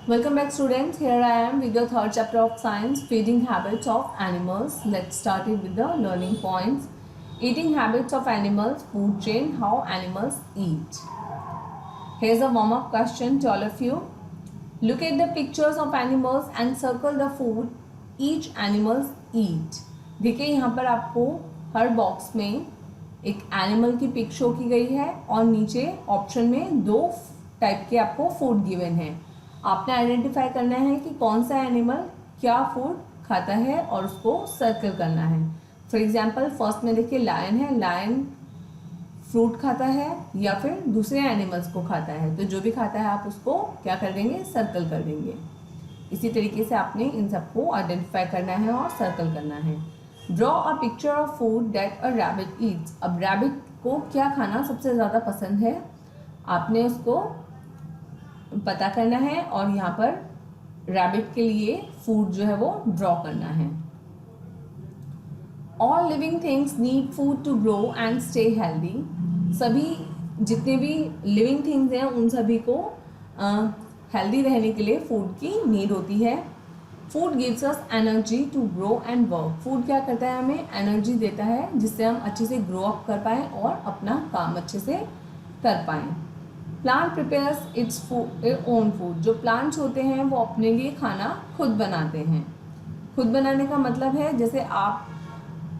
Welcome back students. Here I am with the third chapter of science, feeding habits of animals. Let's start it with the learning points. Eating habits of animals, food chain, how animals eat. Here's a warm-up question to all of you. Look at the pictures of animals and circle the food each animals eat. देखिए यहाँ पर आपको हर box में एक animal की pick show की गई है और नीचे ऑप्शन में दो टाइप के आपको फूड गिवन है. आपने आइडेंटिफाई करना है कि कौन सा एनिमल क्या फूड खाता है और उसको सर्कल करना है. फॉर एग्जांपल फर्स्ट में देखिए लायन है, लायन फ्रूट खाता है या फिर दूसरे एनिमल्स को खाता है, तो जो भी खाता है आप उसको क्या कर देंगे, सर्कल कर देंगे. इसी तरीके से आपने इन सबको आइडेंटिफाई करना है और सर्कल करना है. Draw a picture of food that a rabbit Yeats. अब रैबिट को क्या खाना सबसे ज़्यादा पसंद है, आपने उसको पता करना है और यहाँ पर रैबिट के लिए फूड जो है वो ड्रॉ करना है. All living things need food to grow and stay healthy. सभी जितने भी लिविंग थिंग्स हैं उन सभी को हेल्दी रहने के लिए फूड की नीड होती है. Food gives us energy to grow and work. Food क्या करता है, हमें एनर्जी देता है जिससे हम अच्छे से ग्रो अप कर पाएँ और अपना काम अच्छे से कर पाएँ. Plant prepares its own food. जो प्लांट्स होते हैं वो अपने लिए खाना खुद बनाते हैं. खुद बनाने का मतलब है जैसे आप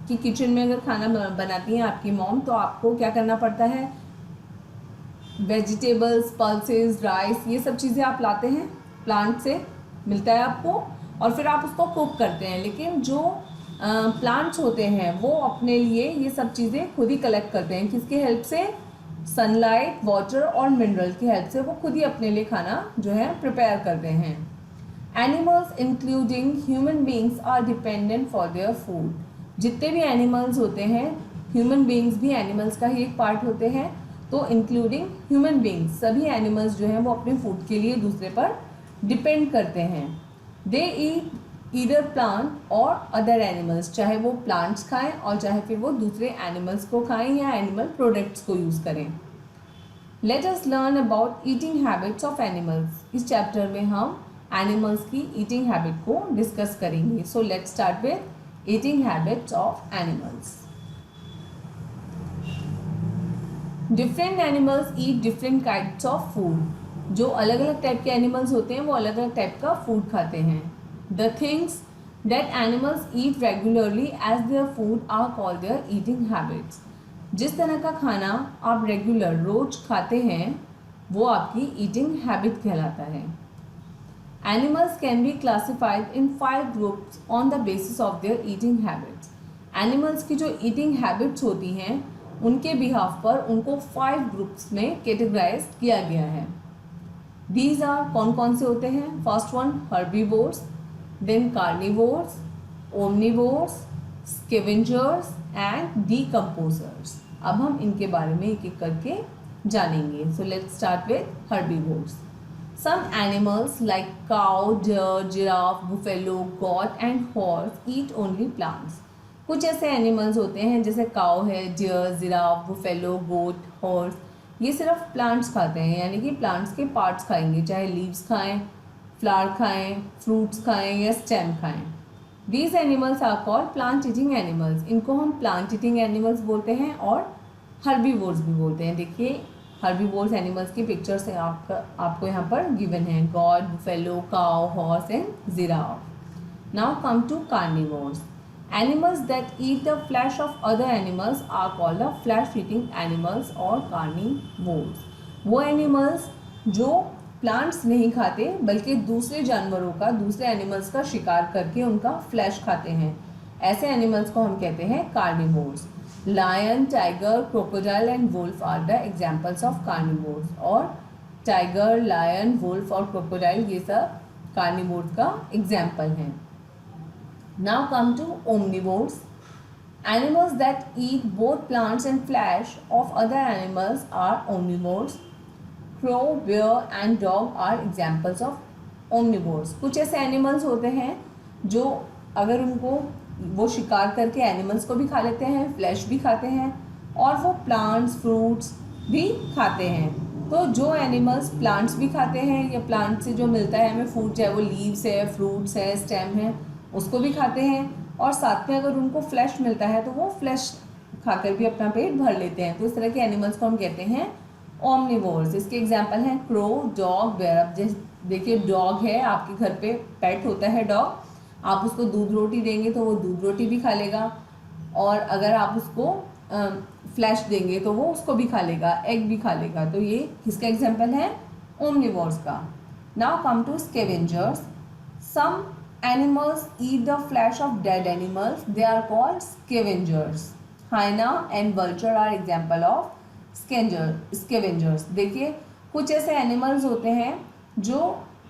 कि किचन में अगर खाना बनाती हैं आपकी मॉम, तो आपको क्या करना पड़ता है, वेजिटेबल्स, पल्सेस, राइस, ये सब चीज़ें आप लाते हैं, प्लांट से मिलता है आपको और फिर आप उसको कुक करते हैं. लेकिन जो प्लांट्स होते हैं वो अपने लिए ये सब चीज़ें खुद ही कलेक्ट करते हैं. किसकी हेल्प से, सनलाइट, वाटर और मिनरल की हेल्प से वो खुद ही अपने लिए खाना जो है प्रिपेयर करते हैं. Animals including human beings are dependent for their food. जितने भी एनिमल्स होते हैं, ह्यूमन बींग्स भी एनिमल्स का ही एक पार्ट होते हैं, तो इंक्लूडिंग ह्यूमन बींग्स सभी एनिमल्स जो हैं वो अपने फूड के लिए दूसरे पर डिपेंड करते हैं. दे ईट ईदर प्लांट और अदर एनिमल्स. चाहे वो प्लांट्स खाएं और चाहे फिर वो दूसरे एनिमल्स को खाएं या एनिमल प्रोडक्ट्स को यूज़ करें. Let us learn about eating habits of animals. इस चैप्टर में हम एनिमल्स की ईटिंग हैबिट को डिस्कस करेंगे. So let's start with eating habits of animals. Different animals eat different kinds of food. जो अलग अलग टाइप के एनिमल्स होते हैं वो अलग अलग टाइप का फूड खाते हैं. The things that animals eat regularly as their food are called their eating habits. जिस तरह का खाना आप रेगुलर रोज खाते हैं वो आपकी ईटिंग हैबिट कहलाता है. Animals can be classified in 5 groups on the basis of their eating habits. Animals की जो eating habits होती हैं उनके बिहाफ पर उनको 5 ग्रुप्स में कैटेगराइज किया गया है. These are कौन कौन से होते हैं? First one herbivores, then carnivores, omnivores, scavengers and decomposers. अब हम इनके बारे में एक एक करके जानेंगे. So let's start with herbivores. Some animals like cow, deer, giraffe, buffalo, goat and horse eat only plants. कुछ ऐसे एनिमल्स होते हैं जैसे काउ है, डियर, जिराफ, बुफेलो, गोट, हॉर्स, ये सिर्फ प्लांट्स खाते हैं, यानी कि प्लांट्स के पार्ट्स खाएंगे, चाहे लीव्स खाएं, फ्लावर खाएं, फ्रूट्स खाएं या स्टेम खाएं. These animals are called plant eating animals. इनको हम प्लांट ईटिंग एनिमल्स बोलते हैं और हर्बीवोर्स भी बोलते हैं. देखिए हर्बीवोर्स एनिमल्स की पिक्चर से आपको यहाँ पर गिवन है, goat, buffalo, cow, horse and giraffe. Now come to carnivores. Animals that eat the flesh of other animals are called the flesh-eating animals or carnivores. वो एनिमल्स जो प्लांट्स नहीं खाते बल्कि दूसरे जानवरों का, दूसरे एनिमल्स का शिकार करके उनका फ्लैश खाते हैं, ऐसे एनिमल्स को हम कहते हैं carnivores. Lion, tiger, crocodile and wolf are the examples of carnivores. और टाइगर, लायन, वुल्फ और क्रोकोडाइल ये सब कार्निवोर्स का एग्जाम्पल हैं. Now come to omnivores. Animals that eat both plants and flesh of other animals are omnivores. Crow, bear and dog are examples of omnivores. कुछ ऐसे animals होते हैं जो अगर उनको वो शिकार करके एनिमल्स को भी खा लेते हैं, फ्लैश भी खाते हैं और वो प्लांट्स, फ्रूट्स भी खाते हैं. तो जो एनिमल्स प्लांट्स भी खाते हैं या प्लांट से जो मिलता है हमें फूड, चाहे वो लीव्स है, फ्रूट्स है, स्टेम है, उसको भी खाते हैं, और साथ में अगर उनको फ्लैश मिलता है तो वो फ्लैश खाकर भी अपना पेट भर लेते हैं। तो इस तरह के एनिमल्स को हम कहते हैं ओमनिवोर्स। इसके एग्जांपल हैं क्रो, डॉग, बेयर। अब जैसे देखिए डॉग है, आपके घर पे पेट होता है डॉग, आप उसको दूध रोटी देंगे तो वो दूध रोटी भी खा लेगा, और अगर आप उसको फ्लैश देंगे तो वो उसको भी खा लेगा, एग भी खा लेगा। तो ये किसका एग्जाम्पल है? ओमनिवोर्स का। Now come to scavengers. Some animals eat the flesh of dead animals, they are called scavengers. Hyena and vulture are example of scavengers. देखिए कुछ ऐसे एनिमल्स होते हैं जो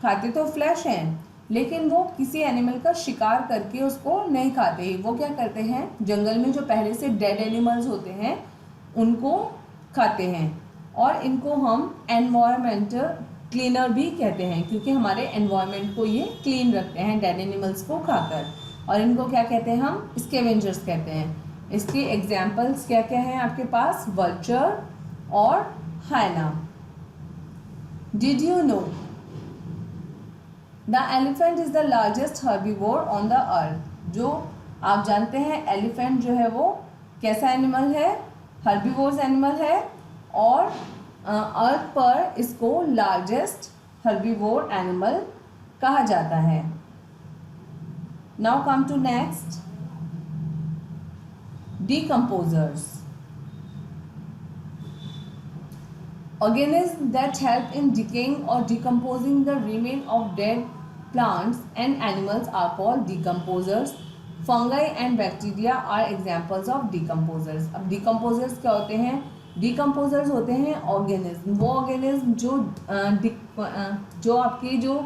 खाते तो फ्लैश हैं, लेकिन वो किसी एनिमल का शिकार करके उसको नहीं खाते। वो क्या करते हैं, जंगल में जो पहले से डेड एनिमल्स होते हैं उनको खाते हैं, और इनको हम एनवायरमेंटल क्लीनर भी कहते हैं, क्योंकि हमारे एनवायरनमेंट को ये क्लीन रखते हैं डेड एनिमल्स को खाकर। और इनको क्या कहते हैं? हम स्कैवेंजर्स कहते हैं। इसके एग्जाम्पल्स क्या क्या हैं आपके पास? वल्चर और hyena. Did you know the elephant is the largest herbivore on the earth? जो आप जानते हैं एलिफेंट जो है वो कैसा एनिमल है? हर्बीवोर्स एनिमल है, और अर्थ पर इसको लार्जेस्ट हर्बीवोर एनिमल कहा जाता है। Now come to next, decomposers. Organisms that help in decaying or decomposing the remain of dead plants and animals are called decomposers. Fungi and bacteria are examples of decomposers. अब decomposers क्या होते हैं? Decomposers होते हैं organism, वो organism जो आपके जो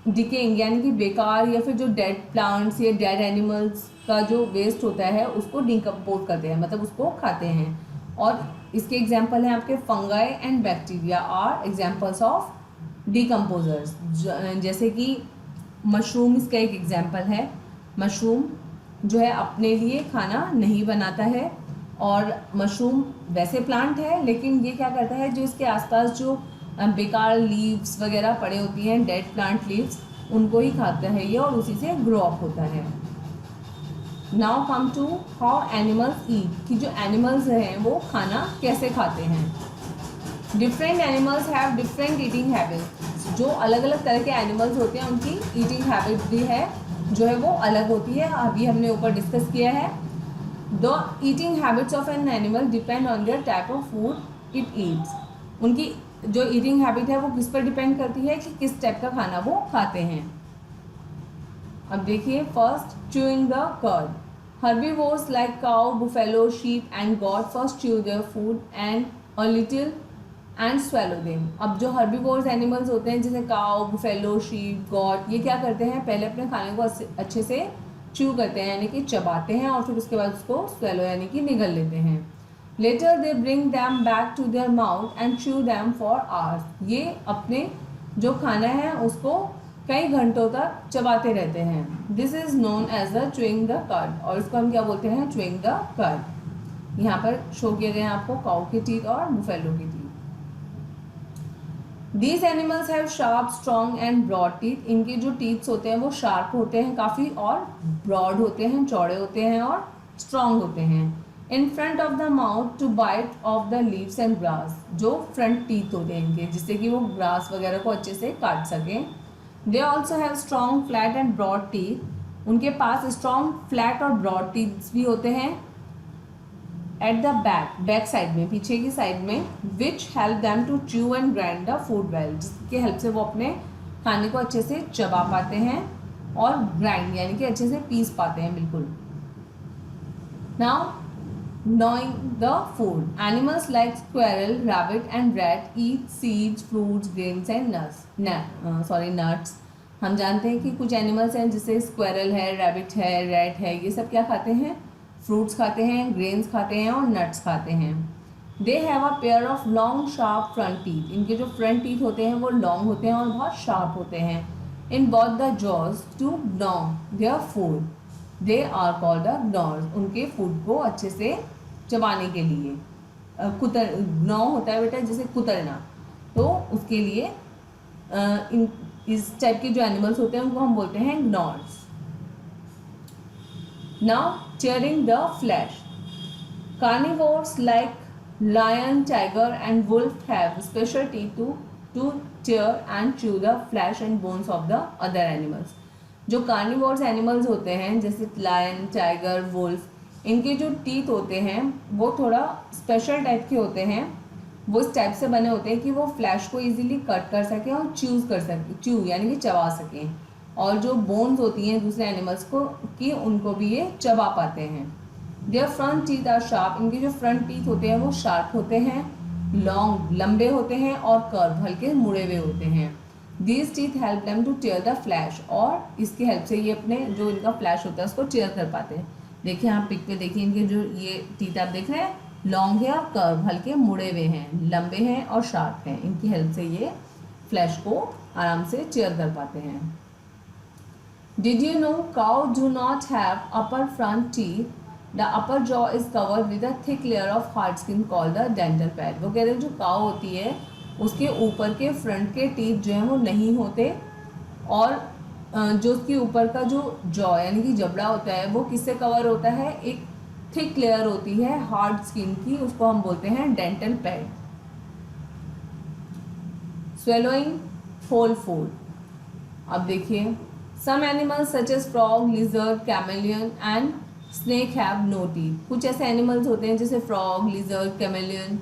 डिकेइंग यानी कि बेकार या फिर जो डेड प्लांट्स या डेड एनिमल्स का जो वेस्ट होता है उसको डिकम्पोज करते हैं, मतलब उसको खाते हैं। और इसके एग्जांपल हैं आपके fungi and bacteria are examples of decomposers. जैसे कि मशरूम इसका एक एग्जांपल है। मशरूम जो है अपने लिए खाना नहीं बनाता है, और मशरूम वैसे प्लांट है, लेकिन ये क्या करता है, जो इसके आसपास जो बेकार लीव्स वगैरह पड़े होती हैं, डेड प्लांट लीव्स, उनको ही खाता है ये, और उसी से ग्रो अप होता है। Now come to how animals eat, कि जो एनिमल्स हैं वो खाना कैसे खाते हैं। Different animals have different eating habits. जो अलग अलग तरह के एनिमल्स होते हैं उनकी ईटिंग हैबिट भी है जो है वो अलग होती है। अभी हमने ऊपर डिस्कस किया है। The eating habits of an animal depend on their type of food it eats. उनकी जो ईटिंग हैबिट है वो किस पर डिपेंड करती है कि किस टाइप का खाना वो खाते हैं। अब देखिए, first chewing the curd. Herbivores like cow, buffalo, sheep and goat first chew their food and a little and swallow them. अब जो हर्बीवोर्स एनिमल्स होते हैं जैसे काउ, बुफेलो, शीप, गॉट, ये क्या करते हैं, पहले अपने खाने को अच्छे से च्यू करते हैं यानी कि चबाते हैं, और फिर उसके बाद उसको स्वेलो यानी कि निगल लेते हैं। Later they bring them back to their mouth and chew them for hours. ये अपने जो खाना है उसको कई घंटों तक चबाते रहते हैं। This is known as the chewing the cud, और इसको हम क्या बोलते हैं? chewing the cud। यहाँ पर शो किए गए हैं आपको काऊ के टीथ और बुफेलो के teeth. These animals have sharp, strong and broad teeth. इनके जो टीथ्स होते हैं वो शार्प होते हैं काफ़ी, और ब्रॉड होते हैं, चौड़े होते हैं और स्ट्रॉन्ग होते हैं। In front of the mouth to bite off the leaves and grass. जो फ्रंट टीथ होते हैं इनके, जिससे कि वो ग्रास वगैरह को अच्छे से काट सकें। They also have strong, flat and broad teeth. उनके पास स्ट्रॉन्ग, फ्लैट और ब्रॉड टीथ भी होते हैं। एट द बैक साइड में, पीछे की साइड में, which help them to chew and grind the food well, जिसके हेल्प से वो अपने खाने को अच्छे से चबा पाते हैं और ग्राइंड यानी कि अच्छे से पीस पाते हैं बिल्कुल। Now gnawing the food. Animals like squirrel, rabbit and rat eat seeds, fruits, grains and nuts. हम जानते हैं कि कुछ एनिमल्स हैं जैसे स्क्वेरल है, रैबिट है, रैट है, ये सब क्या खाते हैं? फ्रूट्स खाते हैं, ग्रेन्स खाते हैं और नट्स खाते हैं। They have a pair of long sharp front teeth. इनके जो फ्रंट टीथ होते हैं वो लॉन्ग होते हैं और बहुत शार्प होते हैं। In both the jaws to gnaw their food, they are called the gnawers। उनके फूड को अच्छे से चबाने के लिए। ग्नॉ होता है बेटा जैसे कुतरना, तो उसके लिए इस टाइप के जो एनिमल्स होते हैं उनको हम बोलते हैं gnawers. Now tearing the flesh. Carnivores like lion, tiger and wolf have special teeth to tear and chew the flesh and bones of the other animals. जो कार्निवोर्स एनिमल्स होते हैं जैसे लायन, टाइगर, वुल्फ, इनके जो teeth होते हैं वो थोड़ा स्पेशल टाइप के होते हैं। वो इस टाइप से बने होते हैं कि वो फ्लैश को इजीली कट कर सकें और च्यू यानी कि चबा सकें। और जो बोन्स होती हैं दूसरे एनिमल्स को कि उनको भी ये चबा पाते हैं। Their front teeth are sharp, इनके जो फ्रंट टीथ होते हैं वो शार्प होते हैं, लॉन्ग लंबे होते हैं और कर्व हल्के मुड़े हुए होते हैं। These teeth help them to tear the flesh, और इसकी हेल्प से ये अपने जो इनका फ्लैश होता है उसको टेयर कर पाते हैं। देखिए आप पिक पे देखिए इनके जो ये टीथ आप देख रहे हैं लॉन्ग है और कर्व हल्के मुड़े हुए हैं, लंबे हैं और शार्प हैं। इनकी हेल्प से ये फ्लैश को आराम से टेयर कर पाते हैं। Did you know cow do not have upper front teeth? The upper jaw is covered with a thick layer of hard skin called the dental pad. वो कह रहे हैं जो काव होती है उसके ऊपर के फ्रंट के टीथ जो हैं वो नहीं होते, और जो उसके ऊपर का जो जॉ यानी कि जबड़ा होता है वो किससे कवर होता है, एक थिक लेयर होती है हार्ड स्किन की, उसको हम बोलते हैं dental pad. Swallowing whole food. अब देखिए some animals such as frog, lizard, chameleon and snake have no teeth. कुछ ऐसे एनिमल्स होते हैं जैसे फ्रॉग, लिजर्ड, कैमेलियन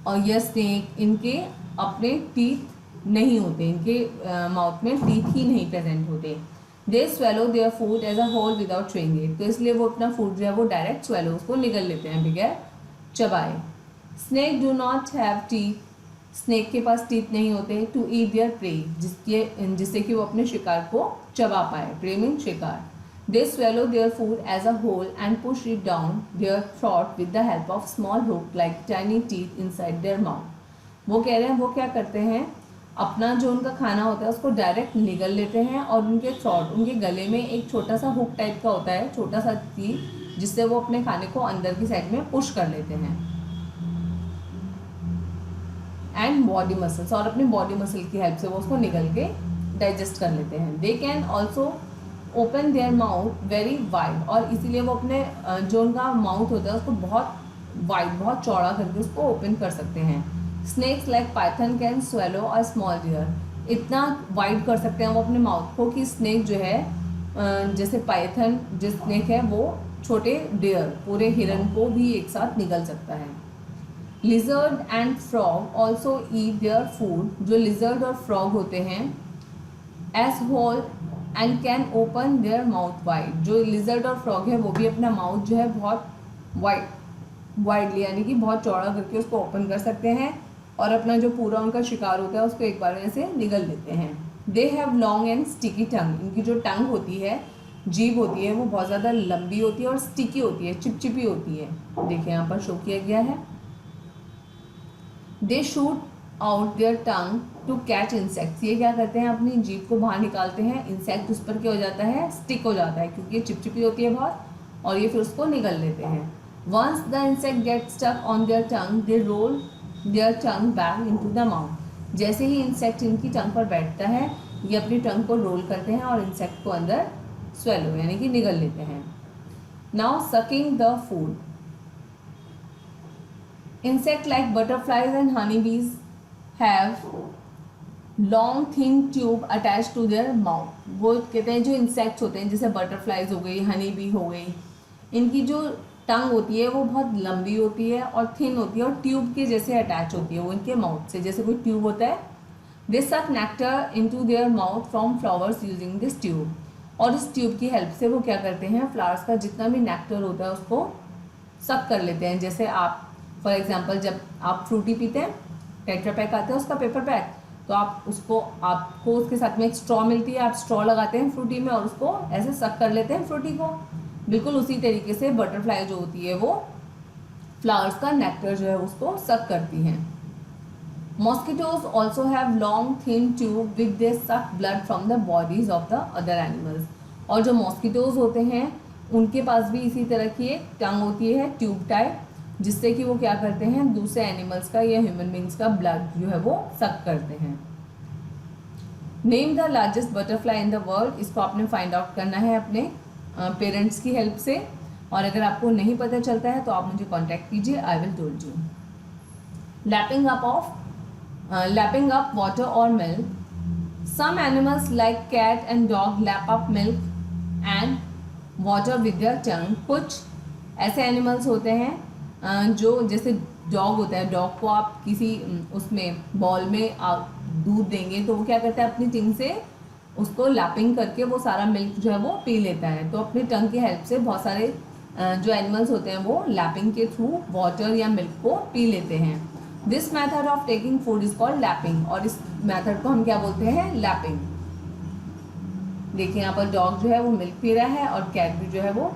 और यह स्नेक, इनके अपने टीथ नहीं होते, इनके माउथ में टीथ ही नहीं प्रेजेंट होते। They swallow their food as a whole without chewing it, तो इसलिए वो अपना फूड जो है वो डायरेक्ट स्वेलो उसको निगल लेते हैं बगैर चबाए। Snake do not have teeth, snake के पास टीथ नहीं होते टू ईट देयर प्रे, जिससे कि वो अपने शिकार को चबा पाए। प्रे मीन शिकार। They swallow their food as a whole and push it down their throat with the help of small hook like tiny teeth inside their mouth. वो कह रहे हैं वो क्या करते हैं, अपना जो उनका खाना होता है उसको डायरेक्ट निगल लेते हैं और उनके थ्रोट, उनके गले में एक छोटा सा हुक टाइप का होता है, छोटा सा टीथ, जिससे वो अपने खाने को अंदर की साइड में पुश कर लेते हैं। एंड बॉडी मसल्स, और अपनी बॉडी मसल की हेल्प से वो उसको निगल के डाइजेस्ट कर लेते हैं। They can also open their mouth very wide, और इसीलिए वो अपने जो उनका माउथ होता है उसको बहुत वाइड, बहुत चौड़ा करके उसको ओपन कर सकते हैं। Snakes like python can swallow a small deer, इतना वाइड कर सकते हैं वो अपने माउथ को कि स्नेक जो है जैसे पाइथन जो स्नेक है वो छोटे डियर पूरे हिरन को भी एक साथ निगल सकता है। Lizard and frog also eat their food, जो लिजर्ड और फ्रॉग होते हैं as whole and can open their mouth wide, जो लिजर्ड और फ्रॉग है वो भी अपना माउथ जो है बहुत वाइडली यानी कि बहुत चौड़ा करके उसको ओपन कर सकते हैं और अपना जो पूरा उनका शिकार होता है उसको एक बार में से निगल लेते हैं। They have long and sticky tongue, इनकी जो टंग होती है, जीभ होती है, वो बहुत ज़्यादा लंबी होती है और स्टिकी होती है, चिपचिपी होती है। देखिए यहाँ पर शो किया गया है। They shoot out their tongue to catch insects, ये क्या करते हैं अपनी जीभ को बाहर निकालते हैं, इंसेक्ट उस पर क्या हो जाता है, स्टिक हो जाता है क्योंकि ये चिपचिपी होती है बहुत, और ये फिर उसको निगल लेते हैं। Once the insect get stuck on their tongue they roll their tongue back into the mouth, जैसे ही इंसेक्ट इनकी टंग पर बैठता है ये अपनी टंग को रोल करते हैं और इंसेक्ट को अंदर स्वेलो यानी कि निगल लेते हैं। Now sucking the food. Insect like butterflies and honey bees have long thin tube attach to their mouth, वो कहते हैं जो इंसेक्ट्स होते हैं जैसे बटरफ्लाइज हो गई, हनी बी हो गई, इनकी जो टंग होती है वो बहुत लंबी होती है और थिन होती है और ट्यूब के जैसे अटैच होती है वो इनके माउथ से, जैसे कोई ट्यूब होता है। दे सक nectar into their mouth from flowers using this tube, और इस ट्यूब की हेल्प से वो क्या करते हैं, फ्लावर्स का जितना भी नेक्टर होता है उसको सक कर लेते हैं। जैसे आप फॉर एग्जांपल जब आप फ्रूटी पीते हैं, टेट्रा पैक आता है उसका पेपर पैक, तो आपको उसके साथ में एक स्ट्रॉ मिलती है, आप स्ट्रॉ लगाते हैं फ्रूटी में और उसको ऐसे सक कर लेते हैं फ्रूटी को। बिल्कुल उसी तरीके से बटरफ्लाई जो होती है वो फ्लावर्स का नेक्टर जो है उसको सक करती हैं। Mosquitoes also have long thin tube with they suck blood from the bodies of the other animals, और जो मॉस्किटोज होते हैं उनके पास भी इसी तरह की एक टंग होती है ट्यूब टाइप, जिससे कि वो क्या करते हैं, दूसरे एनिमल्स का या ह्यूमन बींग्स का ब्लड जो है वो सक करते हैं। Name the largest butterfly in the world, इसको आपने फाइंड आउट करना है अपने पेरेंट्स की हेल्प से, और अगर आपको नहीं पता चलता है तो आप मुझे कॉन्टैक्ट कीजिए, I will told you. Lapping up water और milk, some animals like cat and dog lap up milk and water with their tongue. कुछ ऐसे एनिमल्स होते हैं जो, जैसे डॉग होता है, डॉग को आप किसी उसमें बॉल में दूध देंगे तो वो क्या करता है, अपनी टंग से उसको लैपिंग करके वो सारा मिल्क जो है वो पी लेता है। तो अपनी टंग की हेल्प से बहुत सारे जो एनिमल्स होते हैं वो लैपिंग के थ्रू वाटर या मिल्क को पी लेते हैं। This method of taking food is called lapping, और इस मैथड को हम क्या बोलते हैं, लैपिंग। देखिए यहाँ पर डॉग जो है वो मिल्क पी रहा है और कैट भी जो है वो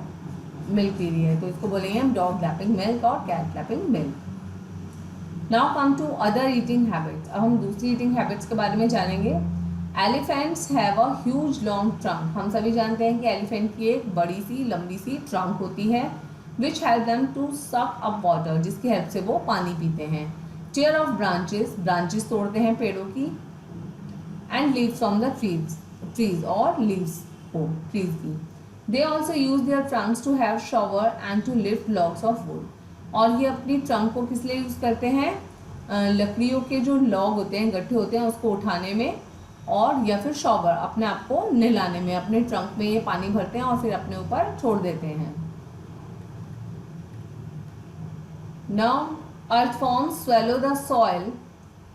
मिल्क पी रही है, तो इसको बोलेंगे हम डॉग लैपिंग मिल्क और cat lapping milk. Now come to other eating habits. अब हम दूसरी ईटिंग हैबिट्स के बारे में जानेंगे। Elephants have a huge long trunk. हम सभी जानते हैं कि एलिफेंट की एक बड़ी सी लंबी सी ट्रंक होती है, which help them to suck up water, जिसकी हेल्प से वो पानी पीते हैं। टेयर ऑफ ब्रांचेस, ब्रांचेस तोड़ते हैं पेड़ों की। And leaves from the trees और लीव्स को ट्रीज की। They also use their trunks to have shower and to lift logs of wood. और ये अपनी ट्रंक को किस लिए यूज़ करते हैं, लकड़ियों के जो लॉग होते हैं, गट्ठे होते हैं, उसको उठाने में, और या फिर शॉवर अपने आप को नहलाने में। अपने ट्रंक में ये पानी भरते हैं और फिर अपने ऊपर छोड़ देते हैं। Now earthworms swallow the soil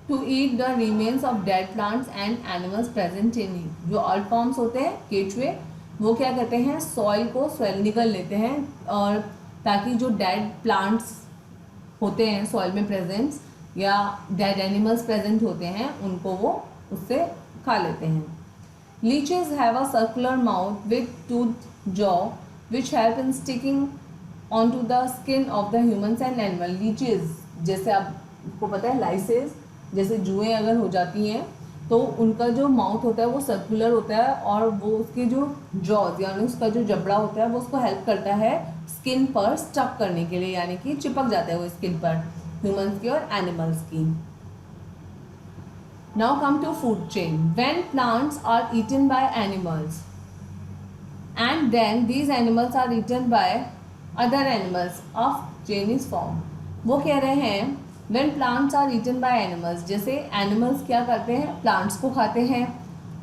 to eat the remains of dead plants and animals present in it। जो earthworms होते हैं, केचुए, वो क्या करते हैं, सॉइल को स्वेल निकल लेते हैं, और ताकि जो डेड प्लांट्स होते हैं सॉइल में प्रेजेंट्स, या डेड एनिमल्स प्रेजेंट होते हैं, उनको वो उससे खा लेते हैं। Leeches have a circular mouth with tooth jaw which help in sticking on to the skin of the humans and animal. Leeches, जैसे आपको पता है लाइसेस, जैसे जुएँ अगर हो जाती हैं तो उनका जो माउथ होता है वो सर्कुलर होता है, और वो उसके जो जॉज यानी उसका जो जबड़ा होता है वो उसको हेल्प करता है स्किन पर स्टक करने के लिए, यानी कि चिपक जाता है वो स्किन पर ह्यूमन्स की और एनिमल्स की। Now come to food chain. When plants are eaten by animals and then these animals are eaten by other animals, of chain is form. वो कह रहे हैं when plants are eaten by animals, जैसे animals क्या करते हैं, plants को खाते हैं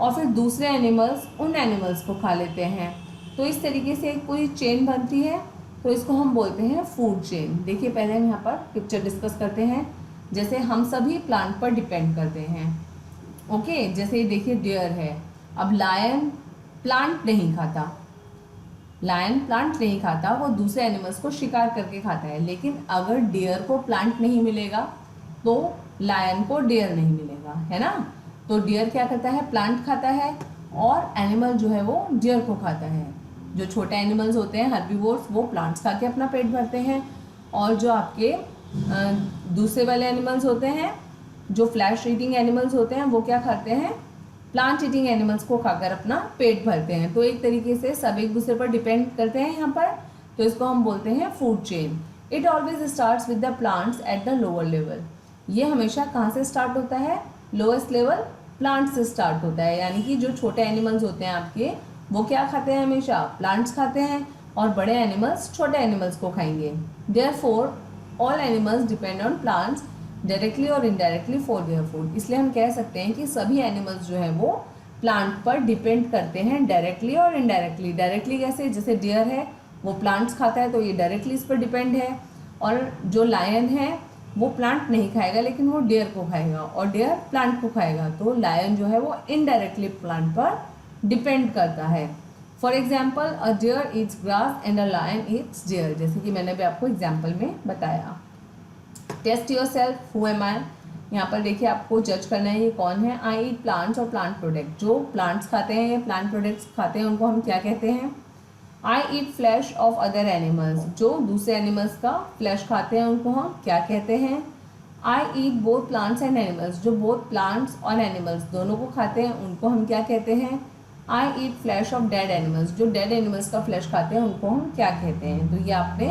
और फिर दूसरे एनिमल्स उन एनिमल्स को खा लेते हैं, तो इस तरीके से एक पूरी चेन बनती है, तो इसको हम बोलते हैं फूड चेन। देखिए पहले हम यहाँ पर पिक्चर डिस्कस करते हैं। जैसे हम सभी प्लांट पर डिपेंड करते हैं, ओके। जैसे देखिए डियर है, अब लायन प्लांट नहीं खाता, लायन प्लांट नहीं खाता, वो दूसरे एनिमल्स को शिकार करके खाता है। लेकिन अगर डियर को प्लांट नहीं मिलेगा तो लायन को डियर नहीं मिलेगा, है ना। तो डियर क्या करता है, प्लांट खाता है, और एनिमल जो है वो डियर को खाता है। जो छोटे एनिमल्स होते हैं हर्बीवोर्स, वो प्लांट्स खा के अपना पेट भरते हैं, और जो आपके दूसरे वाले एनिमल्स होते हैं, जो फ्लैश ईटिंग एनिमल्स होते हैं, वो क्या खाते हैं, प्लांट ईटिंग एनिमल्स को खाकर अपना पेट भरते हैं। तो एक तरीके से सब एक दूसरे पर डिपेंड करते हैं यहाँ पर, तो इसको हम बोलते हैं food chain. It always starts with the plants at the lower level. ये हमेशा कहाँ से स्टार्ट होता है, लोएस्ट लेवल प्लांट से स्टार्ट होता है, यानी कि जो छोटे एनिमल्स होते हैं आपके, वो क्या खाते हैं, हमेशा प्लांट्स खाते हैं, और बड़े एनिमल्स छोटे एनिमल्स को खाएंगे। Therefore all animals depend on plants directly और इनडायरेक्टली फॉर देयर फूड। इसलिए हम कह सकते हैं कि सभी एनिमल्स जो है वो प्लांट पर डिपेंड करते हैं डायरेक्टली और इनडायरेक्टली। डायरेक्टली कैसे, जैसे डियर है वो प्लांट्स खाता है तो ये डायरेक्टली इस पर डिपेंड है, और जो लायन है वो प्लांट नहीं खाएगा लेकिन वो डियर को खाएगा, और डियर प्लांट को खाएगा, तो लायन जो है वो इनडायरेक्टली प्लांट पर डिपेंड करता है। For example a deer eats grass and a lion eats deer, जैसे कि मैंने भी आपको एग्जाम्पल में बताया। Test your self, who am I. यहाँ पर देखिए आपको जज करना है ये कौन है। आई ईट प्लांट्स और प्लांट प्रोडक्ट, जो प्लांट्स खाते हैं या प्लांट प्रोडक्ट्स खाते हैं उनको हम क्या कहते हैं। I eat flesh of other animals, जो दूसरे एनिमल्स का फ्लैश खाते हैं उनको हम क्या कहते हैं। I eat both plants and animals, जो बोथ प्लांट्स और एनिमल्स दोनों को खाते हैं उनको हम क्या कहते हैं। I eat flesh of dead animals, जो डेड एनिमल्स का फ्लैश खाते हैं उनको हम क्या कहते हैं। तो ये आपने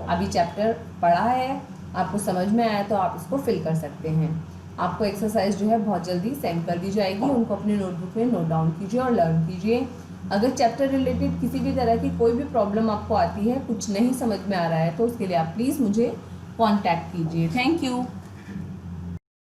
अभी चैप्टर पढ़ा है आपको समझ में आया तो आप इसको फिल कर सकते हैं। आपको एक्सरसाइज जो है बहुत जल्दी सेंड कर दी जाएगी, उनको अपने नोटबुक में नोट डाउन कीजिए और लर्न कीजिए। अगर चैप्टर रिलेटेड किसी भी तरह की कोई भी प्रॉब्लम आपको आती है, कुछ नहीं समझ में आ रहा है, तो उसके लिए आप प्लीज़ मुझे कॉन्टैक्ट कीजिए। Thank you.